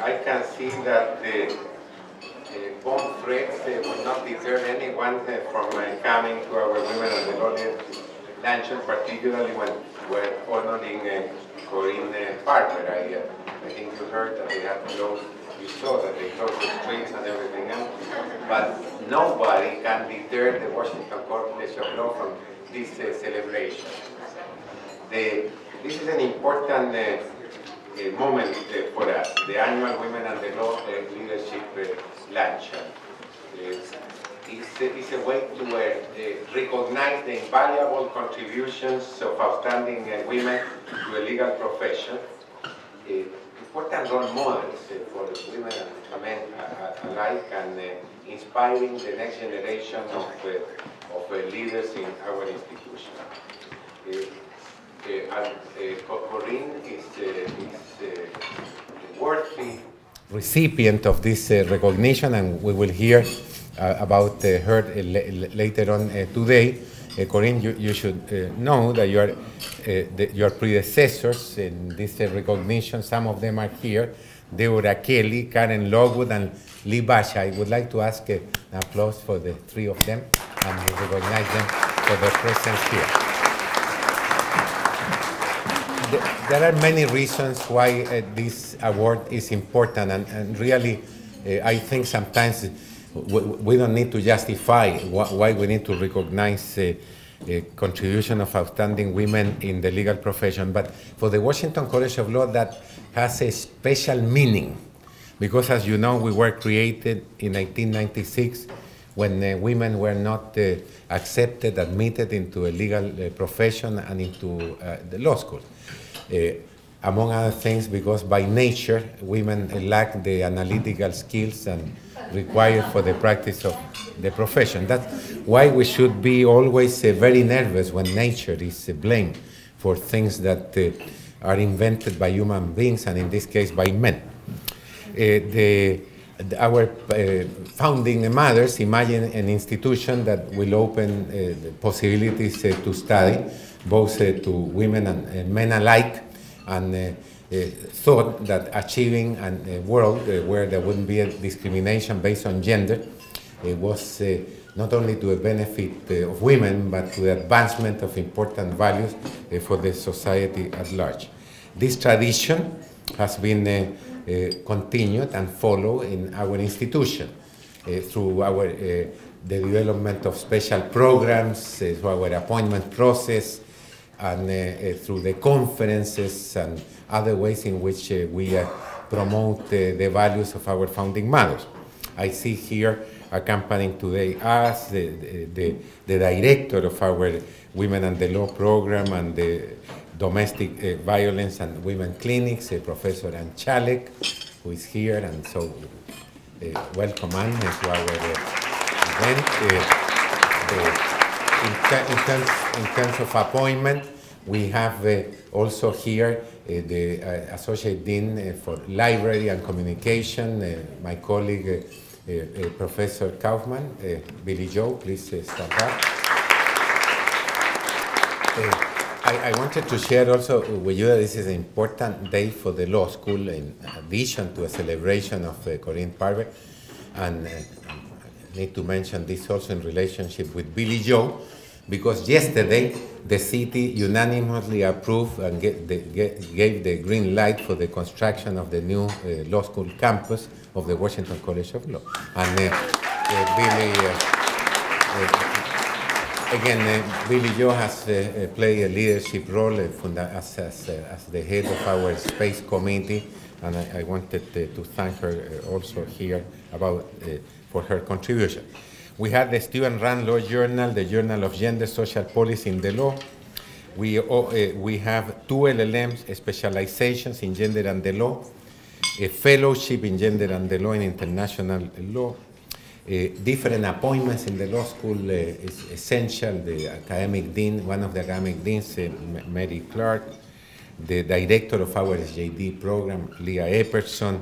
I can see that the bomb threats will not deter anyone from coming to our Women and the Law Luncheon, particularly when we're honoring Corinne Parker. I think you heard that they have closed, you saw that they closed the streets and everything else, but nobody can deter the Washington College of Law from this celebration. This is an important moment for us, the annual Women and the Law Leadership Luncheon. It's a way to recognize the invaluable contributions of outstanding women to a legal profession, important role models for women and men alike, and inspiring the next generation of leaders in our institution. Corinne is worthy recipient of this recognition, and we will hear about her later on today. Corinne, you should know that your predecessors in this recognition, some of them are here: Deborah Kelly, Karen Lockwood, and Lee Basha. I would like to ask an applause for the three of them and recognize them for their presence here. There are many reasons why this award is important, and really, I think sometimes we don't need to justify why we need to recognize the contribution of outstanding women in the legal profession. But for the Washington College of Law, that has a special meaning, because as you know, we were created in 1996 when women were not accepted, admitted into a legal profession and into the law school. Among other things, because by nature, women lack the analytical skills and required for the practice of the profession. That's why we should be always very nervous when nature is blamed for things that are invented by human beings, and in this case by men. Our founding mothers imagine an institution that will open the possibilities to study, both to women and men alike, and thought that achieving a world where there wouldn't be a discrimination based on gender was not only to the benefit of women, but to the advancement of important values for the society at large. This tradition has been continued and followed in our institution through the development of special programs, through our appointment process, and through the conferences and other ways in which we promote the values of our founding mothers. I see here accompanying today us the director of our Women and the Law program and the Domestic Violence and Women Clinics, Professor Anchalek, who is here, and so welcome Anne to our event. In terms of appointment, we have also here the Associate Dean for Library and Communication, my colleague Professor Kaufman. Billy Joe, please stand up. I wanted to share also with you that this is an important day for the law school, in addition to a celebration of Corinne Parker, and I need to mention this also in relationship with Billy Joe, because yesterday the city unanimously approved and gave the green light for the construction of the new law school campus of the Washington College of Law. And Billy Joe has played a leadership role as the head of our space committee, and I wanted to thank her also here for her contribution. We had the student-run law journal, the Journal of Gender Social Policy in the Law. We have 2 LLMs, specializations in gender and the law, a fellowship in gender and the law in international law. Different appointments in the law school is essential. The academic dean, one of the academic deans, Mary Clark, the director of our SJD program, Leah Epperson,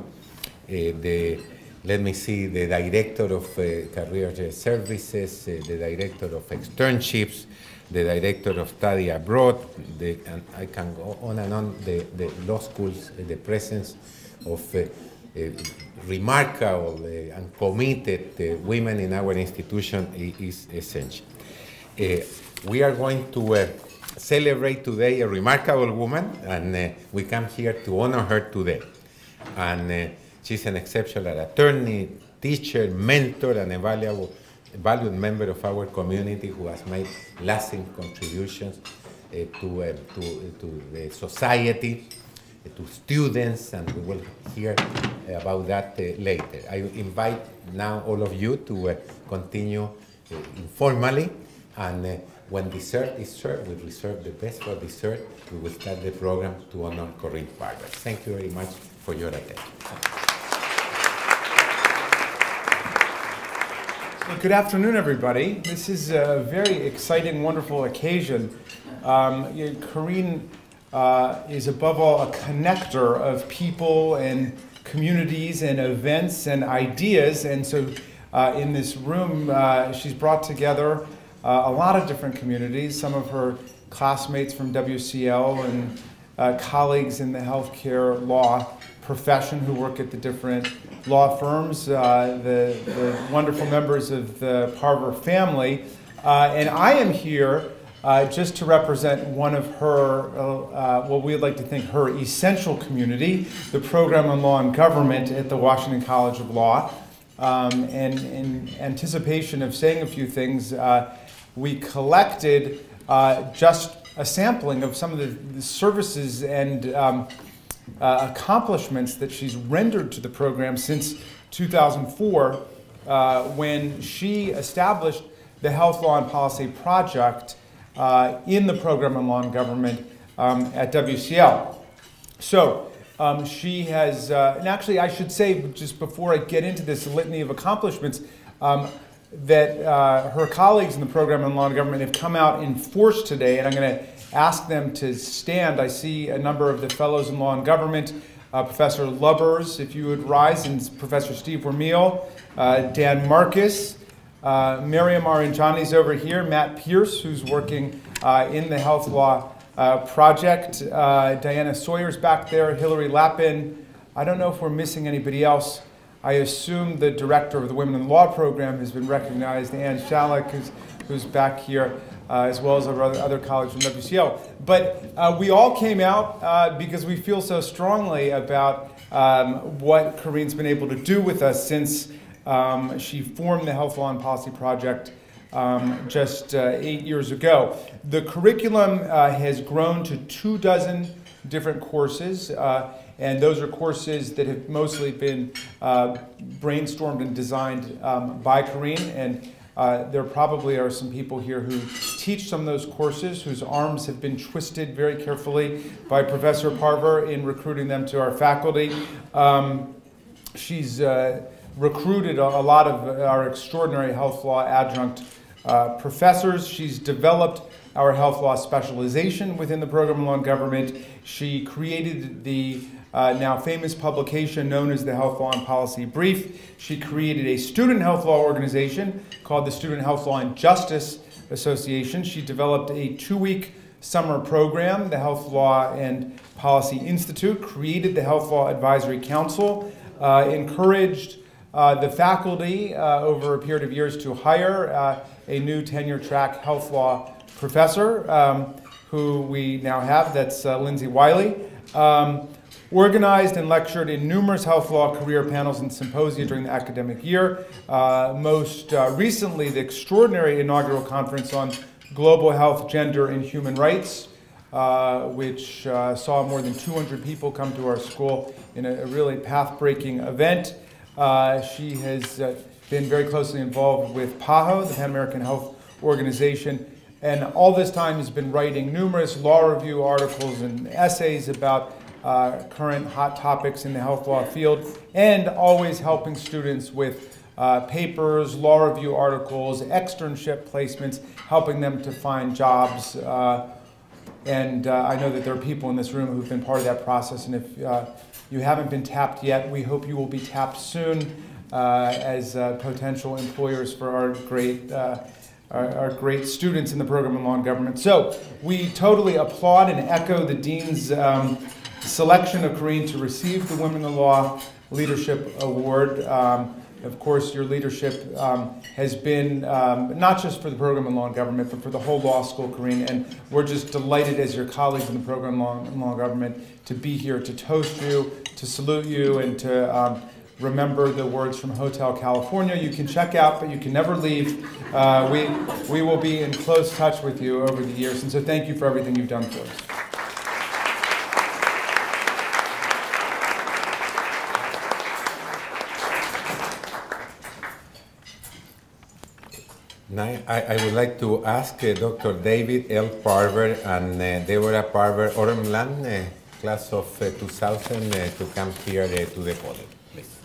let me see, the director of career services, the director of externships, the director of study abroad, and I can go on and on, the law schools, the presence of remarkable and committed women in our institution is essential. We are going to celebrate today a remarkable woman, and we come here to honor her today. And she's an exceptional attorney, teacher, mentor, and a valued member of our community who has made lasting contributions to the society, to students, and we will hear about that later. I invite now all of you to continue informally, and when dessert is served, we reserve the best for dessert. We will start the program to honor Corinne Parver. Thank you very much for your attention. Well, good afternoon, everybody. This is a very exciting, wonderful occasion. Corinne is above all a connector of people and communities and events and ideas, and so in this room she's brought together a lot of different communities, some of her classmates from WCL and colleagues in the healthcare law profession who work at the different law firms, the wonderful members of the Parver family, and I am here just to represent one of her, what we'd like to think her essential community, the program on law and government at the Washington College of Law. And in anticipation of saying a few things, we collected just a sampling of some of the services and accomplishments that she's rendered to the program since 2004, when she established the Health Law and Policy Project in the program on law and government at WCL. So she has, and actually I should say, just before I get into this litany of accomplishments, that her colleagues in the program on law and government have come out in force today, and I'm going to ask them to stand. I see a number of the fellows in law and government, Professor Lubbers, if you would rise, and Professor Steve Vermeil, Dan Marcus, Miriam Aranjani's over here, Matt Pierce, who's working in the Health Law Project, Diana Sawyer's back there, Hillary Lappin. I don't know if we're missing anybody else. I assume the director of the Women in Law program has been recognized, Ann Shalek, who's back here, as well as our other colleagues from WCL. But we all came out because we feel so strongly about what Corinne's been able to do with us since she formed the Health Law and Policy Project just 8 years ago. The curriculum has grown to 24 different courses, and those are courses that have mostly been brainstormed and designed by Corinne, and there probably are some people here who teach some of those courses whose arms have been twisted very carefully by Professor Parver in recruiting them to our faculty. She's recruited a lot of our extraordinary health law adjunct professors. She's developed our health law specialization within the program on law and government. She created the now famous publication known as the Health Law and Policy Brief. She created a student health law organization called the Student Health Law and Justice Association. She developed a 2-week summer program, the Health Law and Policy Institute, created the Health Law Advisory Council, encouraged the faculty over a period of years to hire a new tenure-track health law professor, who we now have, that's Lindsay Wiley. Organized and lectured in numerous health law career panels and symposia during the academic year. Most recently, the extraordinary inaugural conference on global health, gender, and human rights, which saw more than 200 people come to our school in a really path-breaking event. She has been very closely involved with PAHO, the Pan American Health Organization, and all this time has been writing numerous law review articles and essays about current hot topics in the health law field, and always helping students with papers, law review articles, externship placements, helping them to find jobs. And I know that there are people in this room who've been part of that process, and if you haven't been tapped yet, we hope you will be tapped soon as potential employers for our great students in the program on law and government. So we totally applaud and echo the Dean's selection of Corinne to receive the Women in Law Leadership Award. Of course, your leadership has been not just for the program in law and government, but for the whole law school, Corinne. And we're just delighted as your colleagues in the program in law and government to be here to toast you, to salute you, and to remember the words from Hotel California. You can check out, but you can never leave. We will be in close touch with you over the years. And so thank you for everything you've done for us. Now, I would like to ask Dr. David L. Parver and Deborah Parver Ormland, class of 2000, to come here to the podium, please.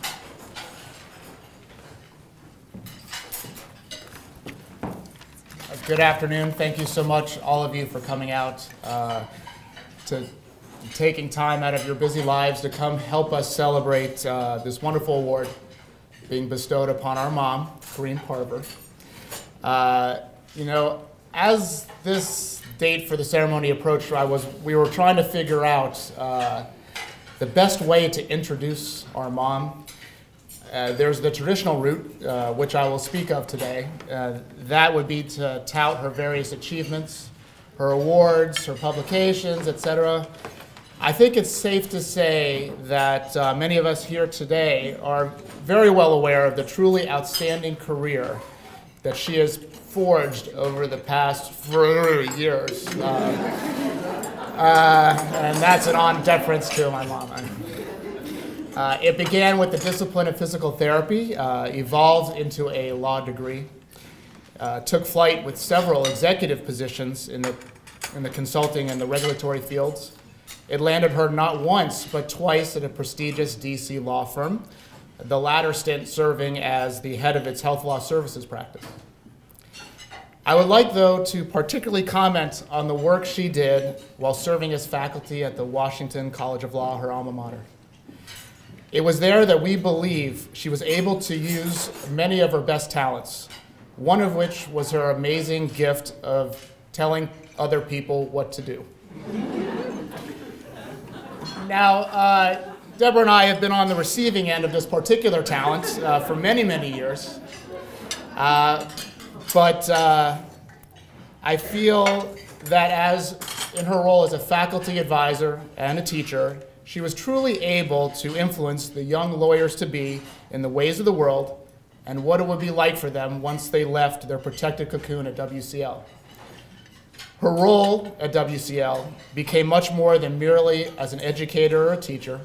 Good afternoon. Thank you so much, all of you, for coming out, to taking time out of your busy lives to come help us celebrate this wonderful award being bestowed upon our mom, Corinne Parver. You know, as this date for the ceremony approached, we were trying to figure out the best way to introduce our mom. There's the traditional route, which I will speak of today. That would be to tout her various achievements, her awards, her publications, etc. I think it's safe to say that many of us here today are very well aware of the truly outstanding career that she has forged over the past 4 years. And that's an on deference to my mom. It began with the discipline of physical therapy, evolved into a law degree, took flight with several executive positions in the consulting and the regulatory fields. It landed her not once, but twice at a prestigious DC law firm, the latter stint serving as the head of its health law services practice. I would like, though, to particularly comment on the work she did while serving as faculty at the Washington College of Law, her alma mater. It was there that we believe she was able to use many of her best talents, one of which was her amazing gift of telling other people what to do. Now, Deborah and I have been on the receiving end of this particular talent for many, many years. But I feel that as in her role as a faculty advisor and a teacher, she was truly able to influence the young lawyers-to-be in the ways of the world and what it would be like for them once they left their protected cocoon at WCL. Her role at WCL became much more than merely as an educator or a teacher.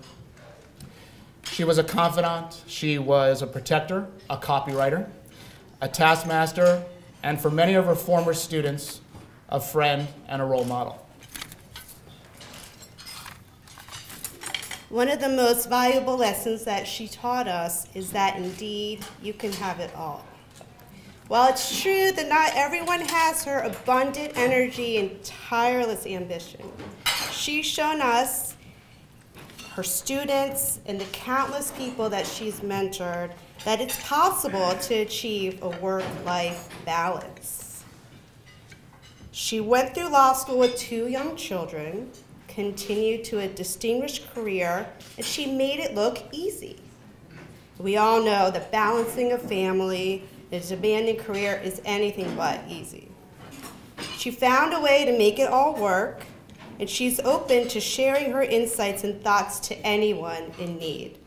She was a confidant, she was a protector, a copywriter, a taskmaster, and for many of her former students, a friend and a role model. One of the most valuable lessons that she taught us is that indeed you can have it all. While it's true that not everyone has her abundant energy and tireless ambition, she's shown us, her students, and the countless people that she's mentored, that it's possible to achieve a work-life balance. She went through law school with 2 young children, continued to a distinguished career, and she made it look easy. We all know that balancing a family and a demanding career is anything but easy. She found a way to make it all work, and she's open to sharing her insights and thoughts to anyone in need.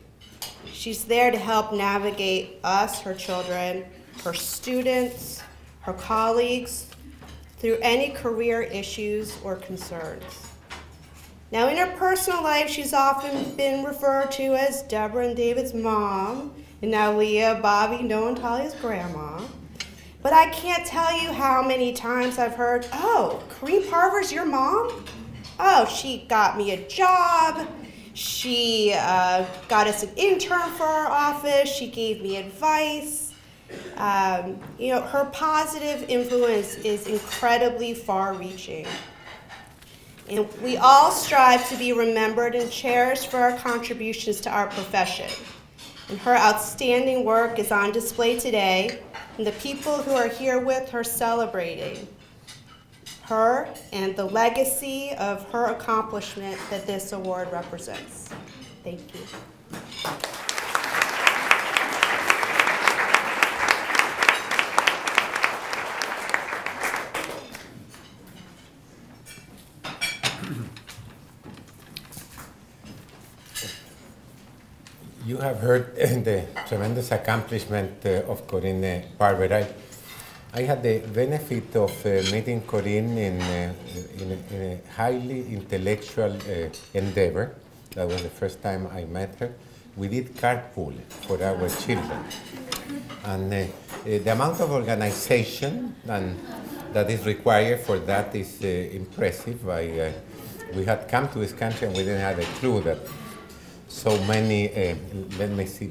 She's there to help navigate us, her children, her students, her colleagues, through any career issues or concerns. Now, in her personal life, she's often been referred to as Deborah and David's mom, and now Leah, Bobby, Noah, and Talia's grandma. But I can't tell you how many times I've heard, "Oh, Corinne Parver's your mom? Oh, she got me a job. She got us an intern for our office. She gave me advice." You know, her positive influence is incredibly far-reaching. And we all strive to be remembered and cherished for our contributions to our profession. And her outstanding work is on display today, and the people who are here with her celebrating her and the legacy of her accomplishment that this award represents. Thank you. have heard the tremendous accomplishment of Corinne Parver. I had the benefit of meeting Corinne in a highly intellectual endeavor. That was the first time I met her. We did carpool for our children. And the amount of organization that is required for that is impressive. We had come to this country and we didn't have a clue that so many,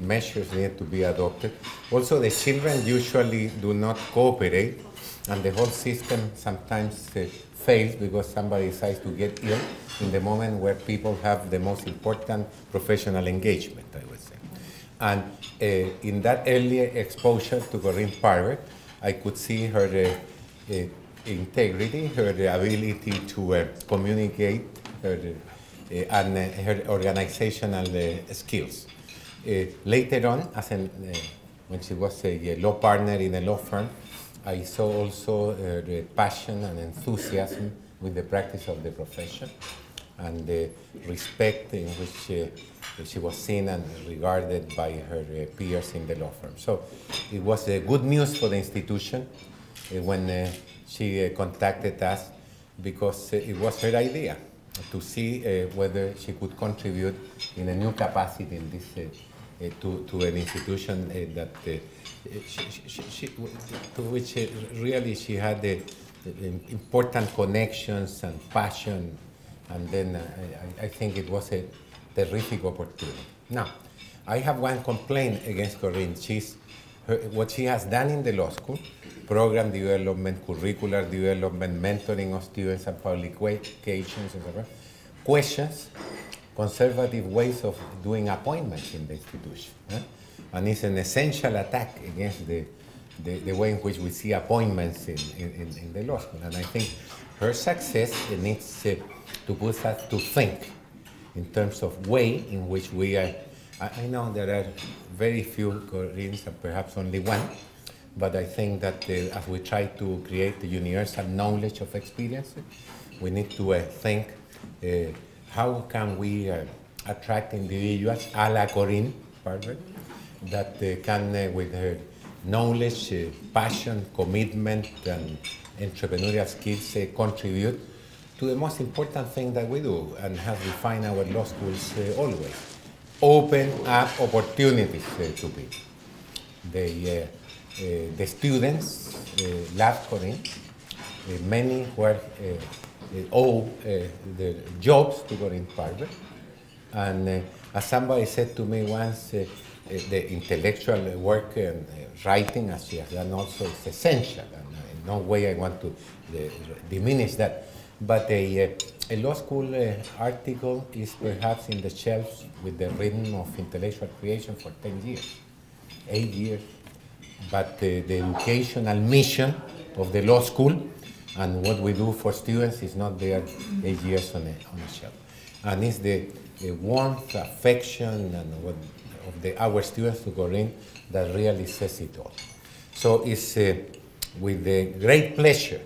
measures need to be adopted. Also, the children usually do not cooperate, and the whole system sometimes fails because somebody decides to get ill in the moment where people have the most important professional engagement, I would say. And in that early exposure to Corinne Parver, I could see her integrity, her ability to communicate, and her organizational skills. Later on, when she was a law partner in a law firm, I saw also the passion and enthusiasm with the practice of the profession and the respect in which she was seen and regarded by her peers in the law firm. So it was good news for the institution when she contacted us, because it was her idea to see whether she could contribute in a new capacity in this, to an institution that to which really she had the important connections and passion, and then I think it was a terrific opportunity. Now, I have one complaint against Corinne. What she has done in the law school, program development, curricular development, mentoring of students and publications, etc., questions conservative ways of doing appointments in the institution. And it's an essential attack against the way in which we see appointments in the law school. And I think her success needs to put us to think in terms of way in which we are. I know there are very few Corinnes, and perhaps only one, but I think that as we try to create the universal knowledge of experience, we need to think how can we attract individuals a la Corinne Parver that can, with her knowledge, passion, commitment, and entrepreneurial skills, contribute to the most important thing that we do and have defined our law schools always. Open up opportunities to people. The students love Corinne. Many were owe their jobs to Corinne Parver. And as somebody said to me once, the intellectual work and writing, as she has done also, is essential. And in no way I want to diminish that. But a law school article is perhaps in the shelves with the rhythm of intellectual creation for 10 years, 8 years. But the educational mission of the law school and what we do for students is not there 8 years on a shelf. And it's the warmth, affection, and of our students to Corinne that really says it all. So it's with great pleasure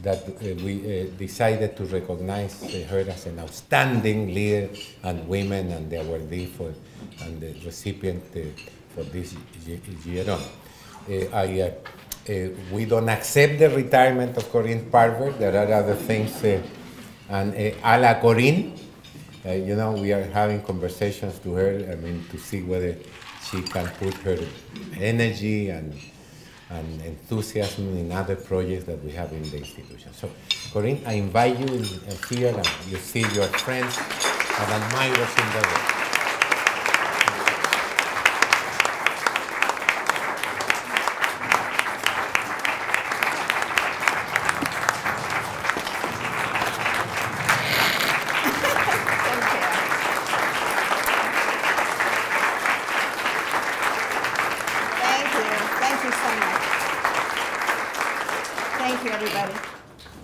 that we decided to recognize her as an outstanding leader and women and the awardee and the recipient for this year on. We don't accept the retirement of Corinne Parver. There are other things, and a la Corinne, you know, we are having conversations to her, I mean, to see whether she can put her energy and enthusiasm in other projects that we have in the institution. So, Corinne, I invite you in here, and you see your friends and admirers in the world.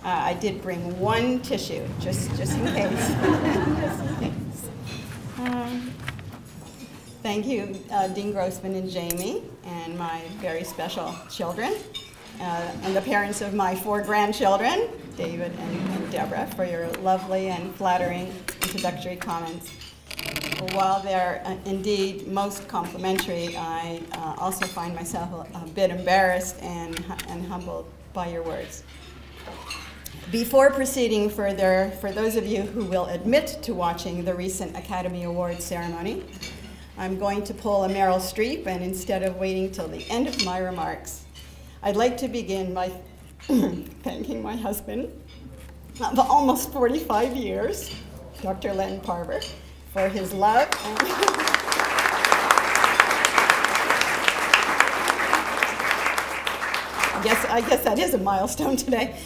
I did bring one tissue, just in case. Just in case. Thank you, Dean Grossman and Jamie, and my very special children, and the parents of my 4 grandchildren, David and Deborah, for your lovely and flattering introductory comments. while they're indeed most complimentary, I also find myself a bit embarrassed and humbled by your words. Before proceeding further, for those of you who will admit to watching the recent Academy Awards ceremony, I'm going to pull a Meryl Streep, and instead of waiting till the end of my remarks, I'd like to begin by thanking my husband of almost 45 years, Dr. Len Parver, for his love. I guess that is a milestone today,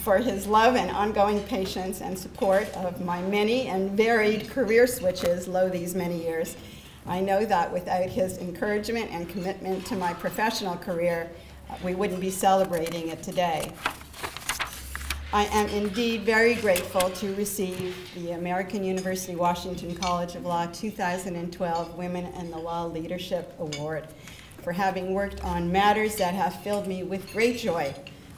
for his love and ongoing patience and support of my many and varied career switches lo these many years. I know that without his encouragement and commitment to my professional career, we wouldn't be celebrating it today. I am indeed very grateful to receive the American University Washington College of Law 2012 Women in the Law Leadership Award for having worked on matters that have filled me with great joy,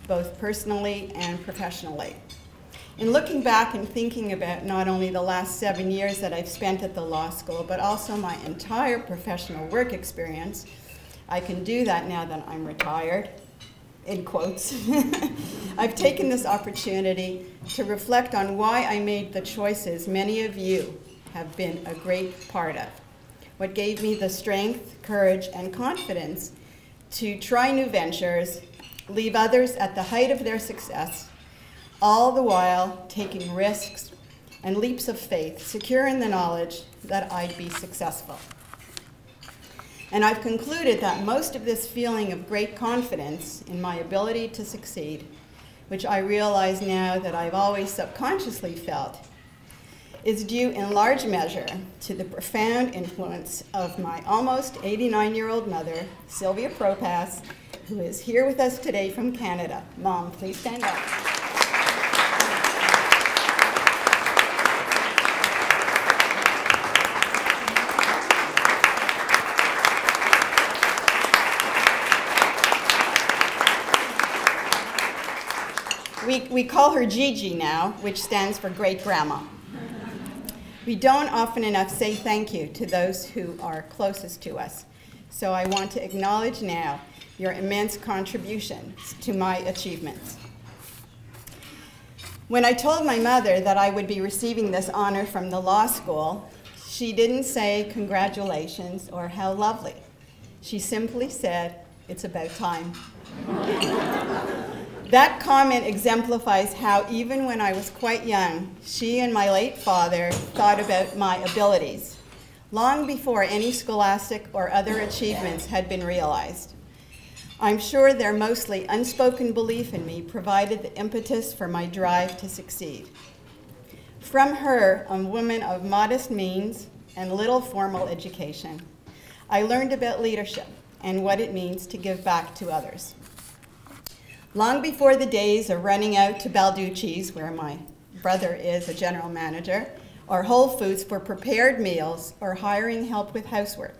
both personally and professionally. In looking back and thinking about not only the last 7 years that I've spent at the law school, but also my entire professional work experience, I can do that now that I'm retired, in quotes. I've taken this opportunity to reflect on why I made the choices many of you have been a great part of. What gave me the strength, courage, and confidence to try new ventures, leave others at the height of their success, all the while taking risks and leaps of faith, secure in the knowledge that I'd be successful. And I've concluded that most of this feeling of great confidence in my ability to succeed, which I realize now that I've always subconsciously felt, is due in large measure to the profound influence of my almost 89-year-old mother, Sylvia Propas, who is here with us today from Canada. Mom, please stand up. We call her Gigi now, which stands for great grandma. We don't often enough say thank you to those who are closest to us. So I want to acknowledge now your immense contributions to my achievements. When I told my mother that I would be receiving this honor from the law school, she didn't say congratulations or how lovely. She simply said, "It's about time." That comment exemplifies how, even when I was quite young, she and my late father thought about my abilities, long before any scholastic or other achievements had been realized. I'm sure their mostly unspoken belief in me provided the impetus for my drive to succeed. From her, a woman of modest means and little formal education, I learned about leadership and what it means to give back to others. Long before the days of running out to Balducci's, where my brother is a general manager, or Whole Foods for prepared meals or hiring help with housework,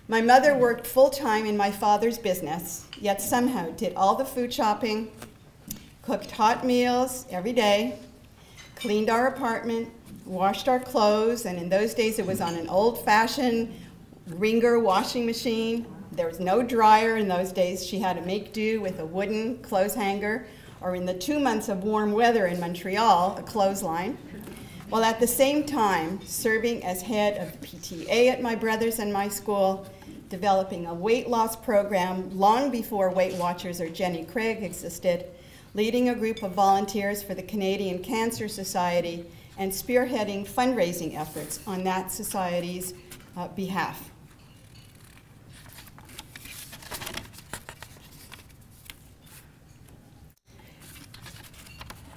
my mother worked full-time in my father's business, yet somehow did all the food shopping, cooked hot meals every day, cleaned our apartment, washed our clothes, and in those days it was on an old-fashioned Ringer washing machine. There was no dryer in those days. She had to make do with a wooden clothes hanger, or in the 2 months of warm weather in Montreal, a clothesline, while at the same time serving as head of the PTA at my brother's and my school, developing a weight loss program long before Weight Watchers or Jenny Craig existed, leading a group of volunteers for the Canadian Cancer Society, and spearheading fundraising efforts on that society's behalf.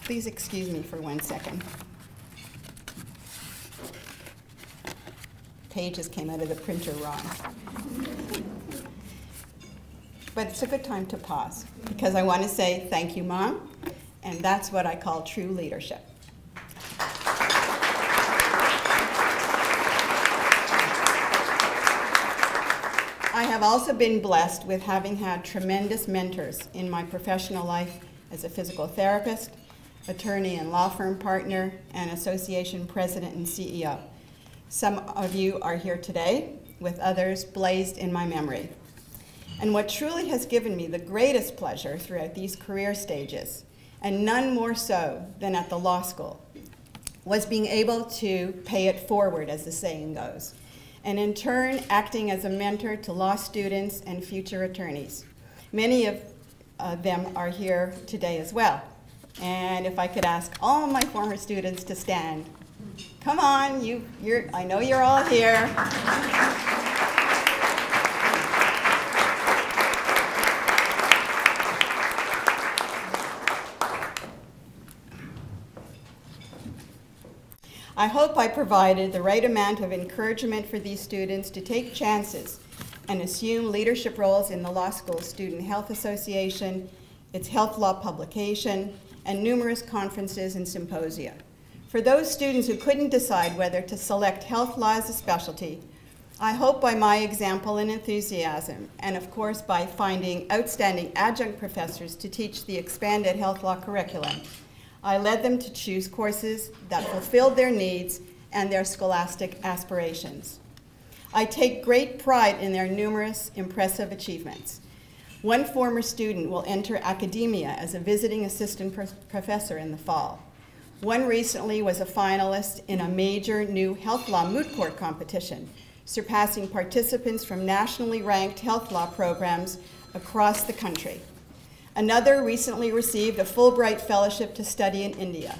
Please excuse me for 1 second. Pages came out of the printer wrong. But it's a good time to pause, because I want to say thank you, Mom, and that's what I call true leadership. I have also been blessed with having had tremendous mentors in my professional life as a physical therapist, attorney and law firm partner, and association president and CEO. Some of you are here today, with others blazed in my memory. And what truly has given me the greatest pleasure throughout these career stages, and none more so than at the law school, was being able to pay it forward, as the saying goes, and in turn acting as a mentor to law students and future attorneys. Many of them are here today as well. And if I could ask all my former students to stand. Come on, I know you're all here. I hope I provided the right amount of encouragement for these students to take chances and assume leadership roles in the Law School Student Health Association, its health law publication, and numerous conferences and symposia. For those students who couldn't decide whether to select health law as a specialty, I hope by my example and enthusiasm, and of course by finding outstanding adjunct professors to teach the expanded health law curriculum, I led them to choose courses that fulfilled their needs and their scholastic aspirations. I take great pride in their numerous impressive achievements. One former student will enter academia as a visiting assistant professor in the fall. One recently was a finalist in a major new health law moot court competition, surpassing participants from nationally ranked health law programs across the country. Another recently received a Fulbright Fellowship to study in India.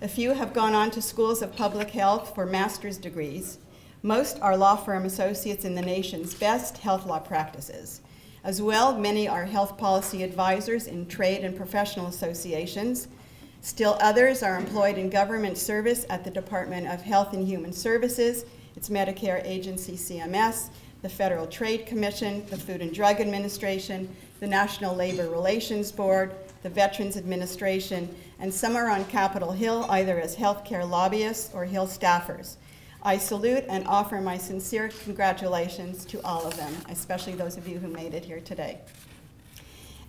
A few have gone on to schools of public health for master's degrees. Most are law firm associates in the nation's best health law practices. As well, many are health policy advisors in trade and professional associations. Still others are employed in government service at the Department of Health and Human Services, its Medicare agency CMS, the Federal Trade Commission, the Food and Drug Administration, the National Labor Relations Board, the Veterans Administration, and some are on Capitol Hill either as healthcare lobbyists or Hill staffers. I salute and offer my sincere congratulations to all of them, especially those of you who made it here today.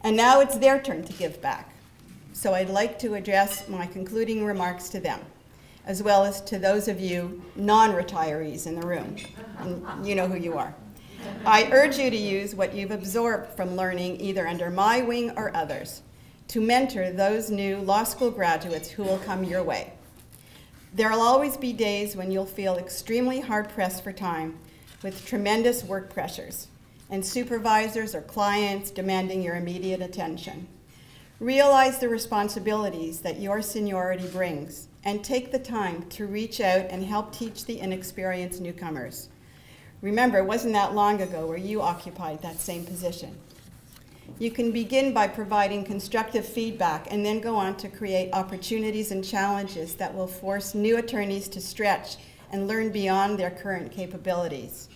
And now it's their turn to give back. So I'd like to address my concluding remarks to them, as well as to those of you non-retirees in the room. And you know who you are. I urge you to use what you've absorbed from learning either under my wing or others to mentor those new law school graduates who will come your way. There will always be days when you'll feel extremely hard-pressed for time with tremendous work pressures and supervisors or clients demanding your immediate attention. Realize the responsibilities that your seniority brings and take the time to reach out and help teach the inexperienced newcomers. Remember, it wasn't that long ago where you occupied that same position. You can begin by providing constructive feedback and then go on to create opportunities and challenges that will force new attorneys to stretch and learn beyond their current capabilities.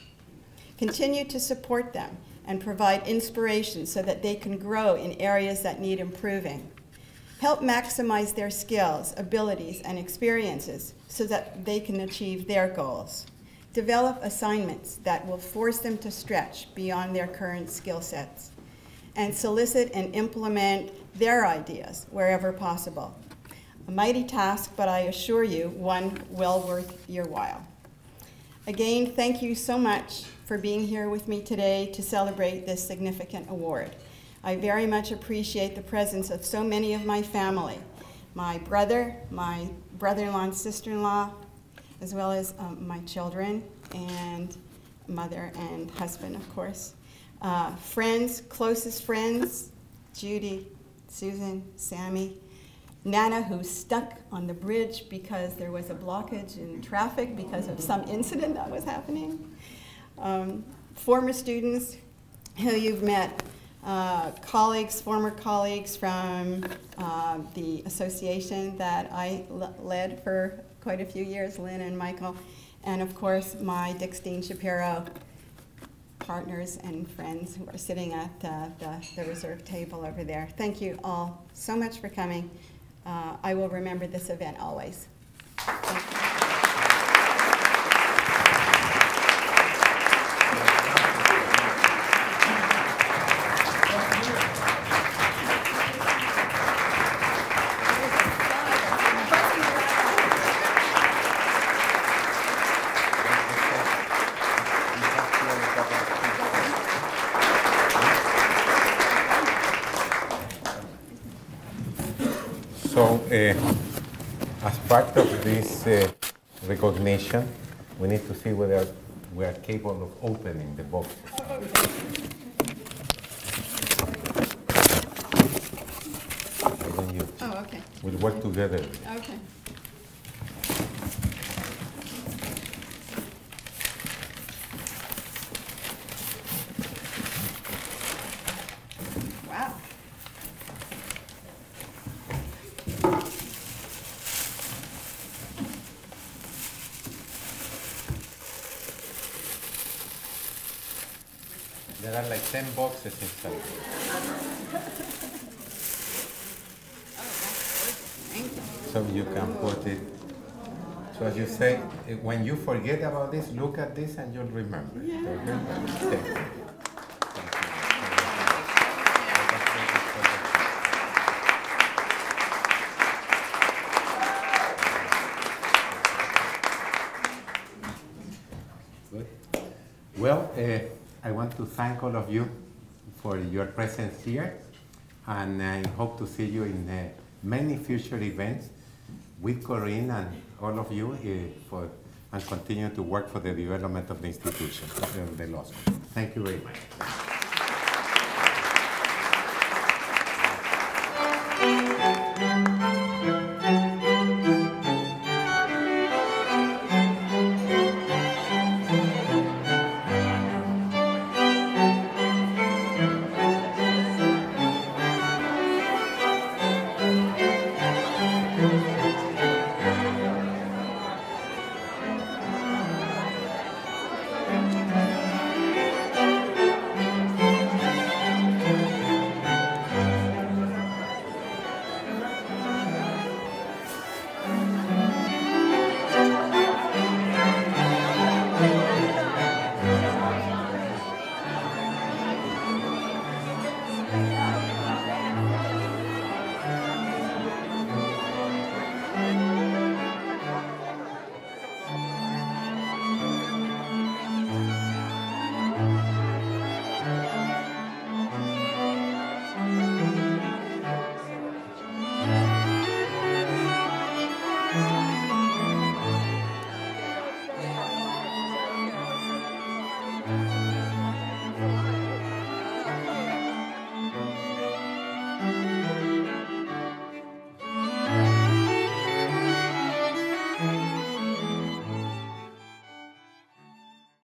Continue to support them and provide inspiration so that they can grow in areas that need improving. Help maximize their skills, abilities, and experiences so that they can achieve their goals. Develop assignments that will force them to stretch beyond their current skill sets, and solicit and implement their ideas wherever possible. A mighty task, but I assure you, one well worth your while. Again, thank you so much for being here with me today to celebrate this significant award. I very much appreciate the presence of so many of my family, my brother, my brother-in-law and sister-in-law, as well as my children and mother and husband, of course. Friends, closest friends, Judy, Susan, Sammy, Nana, who's stuck on the bridge because there was a blockage in traffic because of some incident that was happening. Former students who you've met, colleagues, former colleagues from the association that I led for quite a few years, Lynn and Michael, and of course my Dick Steen Shapiro partners and friends who are sitting at the reserve table over there. Thank you all so much for coming. I will remember this event always. Thank you. So, as part of this recognition, we need to see whether we are capable of opening the boxes. And then Oh, okay. we'll work together. Okay. Wow. There are like 10 boxes inside. So you can put it. So as you say, when you forget about this, look at this and you'll remember. Yeah. So remember. Good. Well, I want to thank all of you for your presence here, and I hope to see you in many future events with Corinne and all of you and continue to work for the development of the institution, of the law school. Thank you very much.